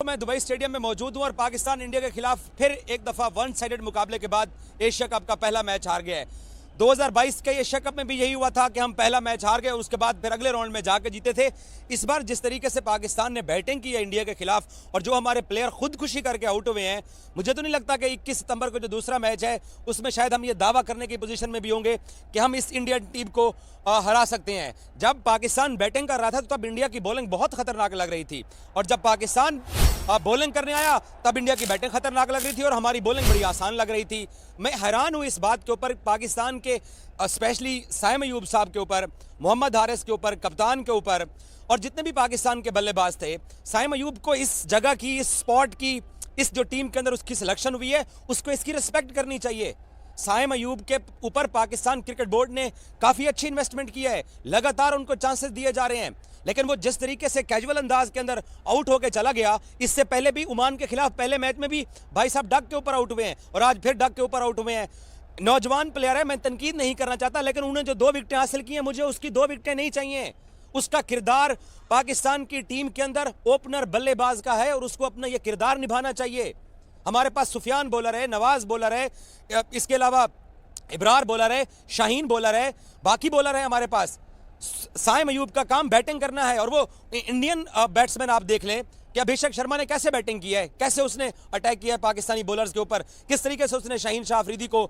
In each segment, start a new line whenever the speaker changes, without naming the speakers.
मैं Dubai stadium में मौजूद हूं और पाकिस्तान इंडिया के खिलाफ फिर एक दफा वन साइडेड मुकाबले के बाद एशिया कप का पहला मैच हार गया है। 2022 के एशिया कप में भी यही हुआ था कि हम पहला मैच हार गए, उसके बाद फिर अगले राउंड में जाकर जीते थे। इस बार जिस तरीके से पाकिस्तान ने बैटिंग की है इंडिया के खिलाफ और जो हमारे प्लेयर खुदकुशी करके आउट हुए हैं, मुझे तो नहीं लगता कि 21 सितंबर को जो दूसरा मैच है उसमें शायद हम ये दावा करने की पोजीशन में भी होंगे कि हम इस इंडियन टीम को हरा सकते हैं। जब पाकिस्तान बैटिंग कर रहा था तो तब इंडिया की बॉलिंग बहुत खतरनाक लग रही थी और जब पाकिस्तान बॉलिंग करने आया तब इंडिया की बैटिंग खतरनाक लग रही थी और हमारी बॉलिंग बड़ी आसान लग रही थी। मैं हैरान हूं इस बात के ऊपर, पाकिस्तान के स्पेशली साइम अयूब साहब के ऊपर, मोहम्मद हारिस के ऊपर, कप्तान के ऊपर और जितने भी पाकिस्तान के बल्लेबाज थे। साइम अयूब को इस जगह की, इस स्पॉट की, इस जो टीम के अंदर उसकी सिलेक्शन हुई है उसको इसकी रिस्पेक्ट करनी चाहिए। साइम अयूब के ऊपर पाकिस्तान क्रिकेट बोर्ड ने काफ़ी अच्छी इन्वेस्टमेंट किया है, लगातार उनको चांसेस दिए जा रहे हैं, लेकिन वो जिस तरीके से कैजुअल अंदाज के अंदर आउट होकर चला गया, इससे पहले भी ओमान के खिलाफ पहले मैच में भी भाई साहब डक के ऊपर आउट हुए हैं और आज फिर डक के ऊपर आउट हुए हैं। नौजवान प्लेयर है, मैं तनकीद नहीं करना चाहता, लेकिन उन्होंने जो 2 विकेटें हासिल की हैं मुझे उसकी 2 विकेटें नहीं चाहिए। उसका किरदार पाकिस्तान की टीम के अंदर ओपनर बल्लेबाज का है और उसको अपना यह किरदार निभाना चाहिए। हमारे पास सुफियान बॉलर है, नवाज बॉलर है, इसके अलावा इब्रार बॉलर है, शाहीन बॉलर है, बाकी बॉलर है हमारे पास। साइम अयूब का काम बैटिंग करना है और वो इंडियन बैट्समैन आप देख लें कि अभिषेक शर्मा ने कैसे बैटिंग की है, कैसे उसने अटैक किया है पाकिस्तानी बॉलर्स के ऊपर, किस तरीके से उसने शाहीन शाह अफरीदी को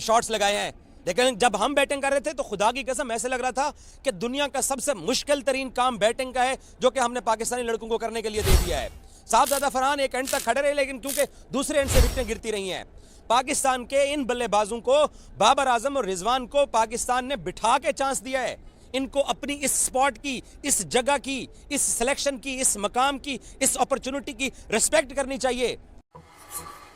शॉट्स लगाए हैं। लेकिन जब हम बैटिंग कर रहे थे तो खुदा की कसम ऐसे लग रहा था कि दुनिया का सबसे मुश्किल तरीन काम बैटिंग का है जो कि हमने पाकिस्तानी लड़कों को करने के लिए दे दिया है। साहबजादा फरहान एक एंड तक खड़े रहे, लेकिन क्योंकि दूसरे एंड से विकेटें गिरती रही हैं, पाकिस्तान के इन बल्लेबाजों को, बाबर आजम और रिजवान को पाकिस्तान ने बिठा के चांस दिया है। इनको अपनी इस स्पॉट की, इस जगह की, इस सिलेक्शन की, इस मकाम की, इस अपॉर्चुनिटी की रिस्पेक्ट करनी चाहिए।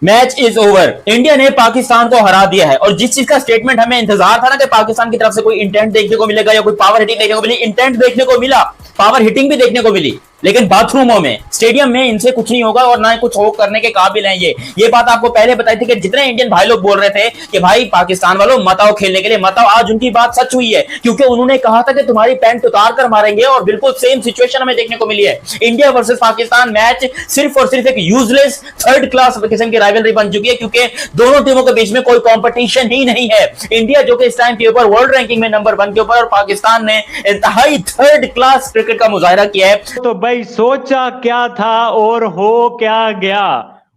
Match is over. इंडिया ने पाकिस्तान को हरा दिया है और जिस चीज का स्टेटमेंट हमें इंतजार था ना कि पाकिस्तान की तरफ से कोई इंटेंट देखने को मिलेगा या कोई पावर हिटिंग देखने को मिली, इंटेंट देखने को मिला, पावर हिटिंग भी देखने को मिली, लेकिन बाथरूमों में, स्टेडियम में इनसे कुछ नहीं होगा और ना ही कुछ हो करने के काबिल हैं ये बात आपको पहले बताई थी कि जितने इंडियन भाई लोग बोल रहे थे कि भाई पाकिस्तान वालों मत आओ खेलने के लिए, मत आओ, आज उनकी बात सच हुई है क्योंकि उन्होंने कहा था कि तुम्हारी पैंट उतार कर मारेंगे और बिल्कुल सेम सिचुएशन हमें देखने को मिली है। इंडिया वर्सेस पाकिस्तान मैच सिर्फ और सिर्फ एक यूजलेस थर्ड क्लास किस्म की राइवलरी बन चुकी है क्योंकि दोनों टीमों के बीच में कोई कॉम्पिटिशन ही नहीं है। इंडिया जो कि इस टाइम के ऊपर वर्ल्ड रैंकिंग में नंबर 1 के ऊपर और पाकिस्तान ने इंतहाई थर्ड क्लास क्रिकेट का मुजाहिरा किया है।
तो भाई सोचा क्या था और हो क्या गया।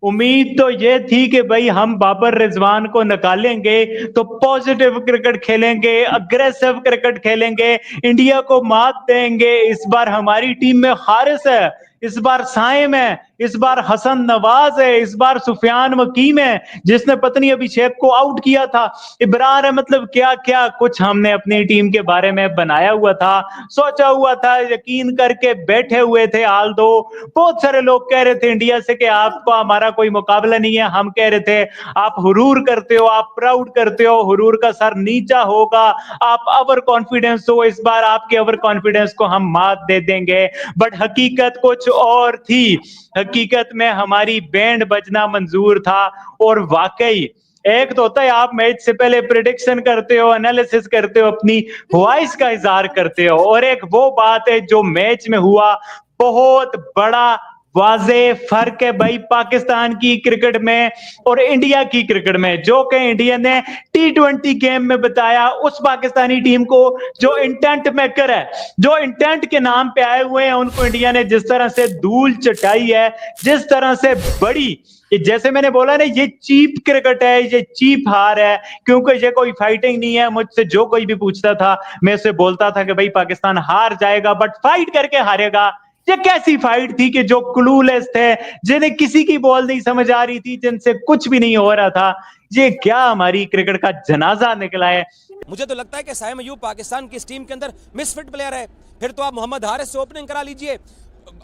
उम्मीद तो ये थी कि भाई हम बाबर रिजवान को निकालेंगे तो पॉजिटिव क्रिकेट खेलेंगे, अग्रेसिव क्रिकेट खेलेंगे, इंडिया को मात देंगे। इस बार हमारी टीम में हारिस है, इस बार साइम है, इस बार हसन नवाज है, इस बार सुफियान वकीम है जिसने पत्नी अभिषेक को आउट किया था, इब्रार है, मतलब क्या क्या कुछ हमने अपनी टीम के बारे में बनाया हुआ था, सोचा हुआ था, यकीन करके बैठे हुए थे। हाल दो बहुत सारे लोग कह रहे थे इंडिया से कि आपको हमारा कोई मुकाबला नहीं है, हम कह रहे थे आप हुरूर करते हो, आप प्राउड करते हो, हुरूर का सर नीचा होगा, आप ओवर कॉन्फिडेंस हो, इस बार आपके ओवर कॉन्फिडेंस को हम मात दे देंगे। बट हकीकत कुछ और थी, हकीकत में हमारी बैंड बजना मंजूर था। और वाकई एक तो होता है आप मैच से पहले प्रेडिक्शन करते हो, एनालिसिस करते हो, अपनी ख्वाहिश का इजहार करते हो, और एक वो बात है जो मैच में हुआ, बहुत बड़ा वाजे फर्क है भाई पाकिस्तान की क्रिकेट में और इंडिया की क्रिकेट में। जो कि इंडिया ने T20 गेम में बताया उस पाकिस्तानी टीम को जो इंटेंट मेकर है, जो इंटेंट के नाम पे आए हुए हैं, उनको इंडिया ने जिस तरह से धूल चटाई है, जिस तरह से बड़ी, जैसे मैंने बोला ना, ये चीप क्रिकेट है, ये चीप हार है क्योंकि ये कोई फाइटिंग नहीं है। मुझसे जो कोई भी पूछता था मैं उससे बोलता था कि भाई पाकिस्तान हार जाएगा बट फाइट करके हारेगा। ये कैसी फाइट थी कि जो क्लूलेस थे, जिन्हें किसी की बॉल नहीं समझ आ रही थी, जिनसे कुछ भी नहीं हो रहा था, ये क्या हमारी क्रिकेट का जनाजा निकला है।
मुझे तो लगता है कि साइम अयूब पाकिस्तान की इस टीम के अंदर मिसफिट प्लेयर है। फिर तो आप मोहम्मद हारिस से ओपनिंग करा लीजिए।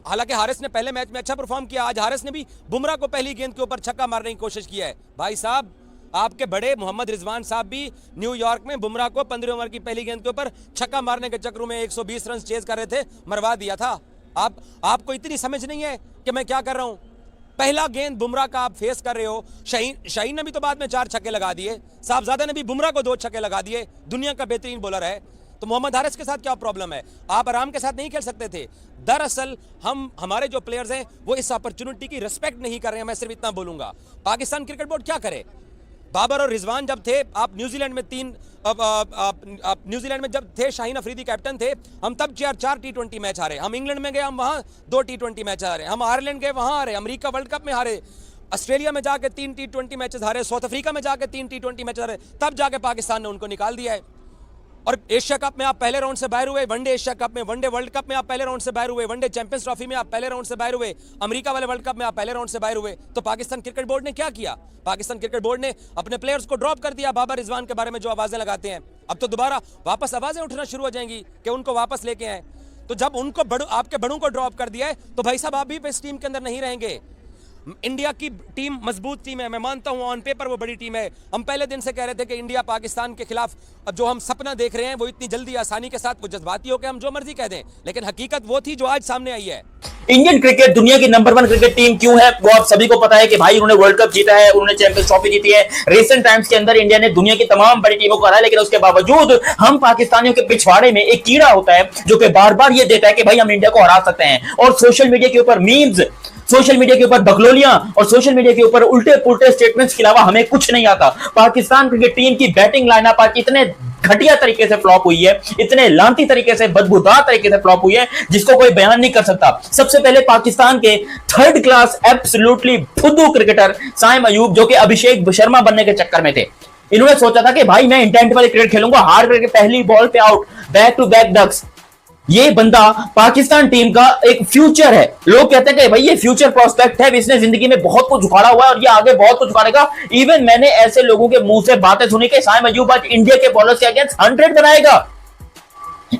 हालांकि हारिस ने पहले मैच में अच्छा परफॉर्म किया, आज हारिस ने भी बुमराह को पहली गेंद के ऊपर छक्का मारने की कोशिश किया है। भाई साहब, आपके बड़े मोहम्मद रिजवान साहब भी न्यूयॉर्क में बुमराह को 15 ओवर की पहली गेंद के ऊपर छक्का मारने के चक्रों में 120 रन चेज कर रहे थे, मरवा दिया था। आपको इतनी समझ नहीं है कि मैं क्या कर रहा हूं। पहला गेंद बुमराह का आप फेस कर रहे हो। शाहीन ने भी तो बाद में 4 छक्के लगा दिए, साहबजादा ने भी बुमराह को 2 छक्के लगा दिए, दुनिया का बेहतरीन बॉलर है। तो मोहम्मद हारिस के साथ क्या प्रॉब्लम है? आप आराम के साथ नहीं खेल सकते थे? दरअसल हमारे जो प्लेयर्स हैं वो इस अपॉर्चुनिटी की रिस्पेक्ट नहीं कर रहे हैं। मैं सिर्फ इतना बोलूंगा, पाकिस्तान क्रिकेट बोर्ड क्या करे? बाबर और रिजवान जब थे, आप न्यूजीलैंड में न्यूजीलैंड में जब थे, शाहीन अफरीदी कैप्टन थे, हम तब 4 T20 मैच हारे। हम इंग्लैंड में गए, हम वहां 2 T20 मैच हारे। हम आयरलैंड गए, वहां हारे। अमेरिका वर्ल्ड कप में हारे। ऑस्ट्रेलिया में जाके 3 T20 मैचेस हारे। साउथ अफ्रीका में जाके 3 T20 मैच हारे। तब जाके पाकिस्तान ने उनको निकाल दिया है। और एशिया कप में आप पहले राउंड से बाहर हुए, वनडे एशिया कप में, वनडे वर्ल्ड कप में आप पहले राउंड से बाहर हुए, वनडे चैंपियंस ट्रॉफी में आप पहले राउंड से बाहर हुए, अमेरिका वाले वर्ल्ड कप में आप पहले राउंड से बाहर हुए। तो पाकिस्तान क्रिकेट बोर्ड ने क्या किया? पाकिस्तान क्रिकेट बोर्ड ने अपने प्लेयर्स को ड्रॉप कर दिया। बाबर रिजवान के बारे में जो आवाजें लगाते हैं, अब तो दोबारा वापस आवाजें उठना शुरू हो जाएंगी कि उनको वापस लेके आए। तो जब उनको आपके बड़ों को ड्रॉप कर दिया है तो भाई साहब आप भी इस टीम के अंदर नहीं रहेंगे। इंडिया की टीम मजबूत टीम है, मैं मानता हूं ऑन पेपर वो बड़ी टीम है। हम पहले दिन से कह रहे थे कि इंडिया पाकिस्तान के खिलाफ अब जो हम सपना देख रहे हैं वो इतनी जल्दी आसानी के साथ वो जज्बाती हो के हम जो मर्जी कह दें, लेकिन हकीकत वो थी जो आज सामने आई है।
इंडियन क्रिकेट दुनिया की नंबर 1 क्रिकेट टीम क्यों है वो आप सभी को पता है कि भाई उन्होंने वर्ल्ड कप जीता है, उन्होंने चैंपियंस ट्रॉफी जीती है। रिसेंट टाइम्स के अंदर इंडिया ने दुनिया की तमाम बड़ी टीमों को हराया, लेकिन उसके बावजूद हम पाकिस्तानियों के पिछवाड़े में एक कीड़ा होता है जो कि बार बार ये देता है कि भाई हम इंडिया को हरा सकते हैं। और सोशल मीडिया के ऊपर मीम्स, सोशल मीडिया के ऊपर बकलोलियां और सोशल मीडिया के ऊपर उल्टे पुल्टे स्टेटमेंट्स के अलावा हमें कुछ नहीं आता। पाकिस्तान क्रिकेट टीम की बैटिंग लाइनअप आज इतने घटिया तरीके से फ्लॉप हुई है, इतने लांती तरीके से, बदबूदार तरीके से फ्लॉप हुई है जिसको कोई बयान नहीं कर सकता। सबसे पहले पाकिस्तान के 3rd क्लास एब्सोल्युटली फुद्दू क्रिकेटर साइम अयूब, जो कि अभिषेक शर्मा बनने के चक्कर में थे, इन्होंने सोचा था कि भाई मैं इंटेंट वाली क्रिकेट खेलूंगा, हार करके पहली बॉल पे out, back to back ducks. ये बंदा पाकिस्तान टीम का एक फ्यूचर है। लोग कहते हैं कि भाई ये फ्यूचर प्रोस्पेक्ट है, इसने जिंदगी में बहुत कुछ उखाड़ा हुआ है और ये आगे बहुत कुछ उखाड़ेगा। इवन मैंने ऐसे लोगों के मुंह से बातें सुनी कि साइम अयूब आज इंडिया के बॉलर्स के अगेंस्ट 100 बनाएगा।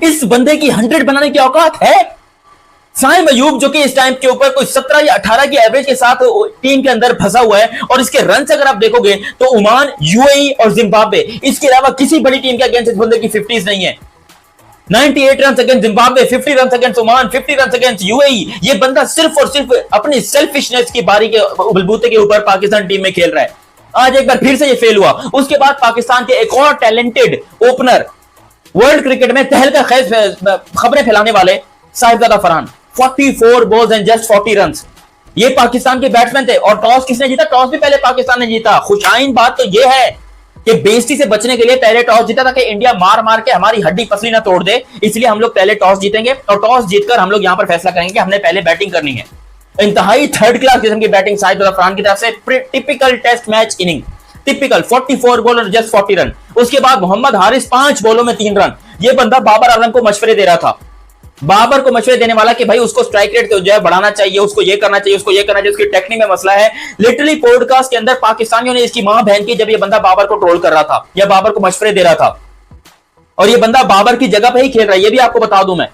इस बंदे की 100 बनाने की औकात है? साइम अयूब जो कि इस टाइम के ऊपर कोई 17 या 18 की एवरेज के साथ टीम के अंदर फंसा हुआ है, और इसके रन अगर आप देखोगे तो ओमान, यूएई और जिम्बाब्वे, इसके अलावा किसी बड़ी टीम के अगेंस्ट इस बंदे की 50s नहीं है। 98 run against Zimbabwe, 50 run against Oman, 50 run against UAE. ये बंदा सिर्फ और सिर्फ अपनी सेल्फिशनेस की बारी के बलबूते के ऊपर पाकिस्तान टीम में खेल रहा है। आज एक बार फिर से ये फेल हुआ। उसके बाद पाकिस्तान के एक और टैलेंटेड ओपनर, वर्ल्ड क्रिकेट में तहलका खेज खबरें फैलाने वाले Sahibzada Farhan, 44 balls and just 40 run. ये पाकिस्तान के बैट्समैन थे। और टॉस किसने जीता? टॉस भी पहले पाकिस्तान ने जीता। खुशाइन बात तो ये है कि बेइज्जती से बचने के लिए पहले टॉस जीता था कि इंडिया मार मार के हमारी हड्डी पसली ना तोड़ दे, इसलिए हम लोग पहले टॉस जीतेंगे और टॉस जीतकर हम लोग यहां पर फैसला करेंगे कि हमने पहले बैटिंग करनी है। इंतहाई 3rd क्लास किस्म की बैटिंग साहिबजादा फरहान की तरफ से, typical test match inning, typical 44 ball और जस्ट 40 रन। उसके बाद मोहम्मद हारिस 5 बॉलों में 3 रन। ये बंदा बाबर आजम को मशवरे दे रहा था, बाबर को मशवरे देने वाला कि भाई उसको स्ट्राइक रेट जो है बढ़ाना चाहिए, उसको ये करना चाहिए, उसको ये करना चाहिए, उसकी टेक्निक में मसला है। लिटरली पॉडकास्ट के अंदर पाकिस्तानियों ने इसकी मां बहन की, जब ये बंदा बाबर को ट्रोल कर रहा था या बाबर को मशवरे दे रहा था, और ये बंदा बाबर की जगह पे ही खेल रहा है। ये भी आपको बता दूं, मैं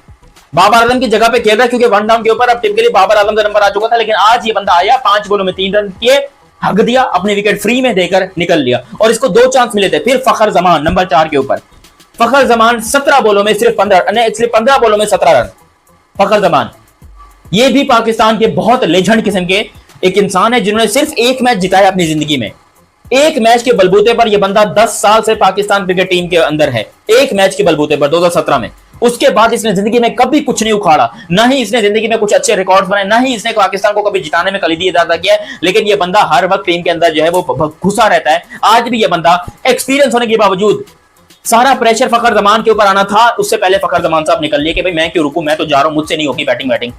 बाबर आजम की जगह पे खेल रहा है क्योंकि 1 डाउन के ऊपर अब टिपिकली बाबर आजम का नंबर आ चुका था। लेकिन आज ये बंदा आया, 5 बॉलों में 3 रन किए, हक दिया, अपनी विकेट फ्री में देकर निकल लिया। और इसको 2 चांस मिले थे। फिर फखर जमान नंबर 4 के ऊपर, फखर जमान 17 बॉलों में सिर्फ 15 बॉलों में 17 रन। फखर जमान ये भी पाकिस्तान के बहुत लेजेंड किस्म के एक इंसान है जिन्होंने सिर्फ एक मैच जिताया अपनी जिंदगी में। एक मैच के बलबूते पर यह बंदा 10 साल से पाकिस्तान क्रिकेट टीम के अंदर है, एक मैच के बलबूते पर 2017 में। उसके बाद इसने जिंदगी में कभी कुछ नहीं उखाड़ा, ना ही इसने जिंदगी में कुछ अच्छे रिकॉर्ड्स बनाए, ना ही इसने पाकिस्तान को कभी जिताने में कलीदी अदा किया है। लेकिन यह बंदा हर वक्त टीम के अंदर जो है वो घुसा रहता है। आज भी यह बंदा एक्सपीरियंस होने के बावजूद, सारा प्रेशर फखर जमान के ऊपर आना था, उससे पहले फखर जमान साहब निकल लिए कि भाई मैं क्यों रुकूं, मैं तो जा रहा हूं, मुझसे नहीं होगी बैटिंग।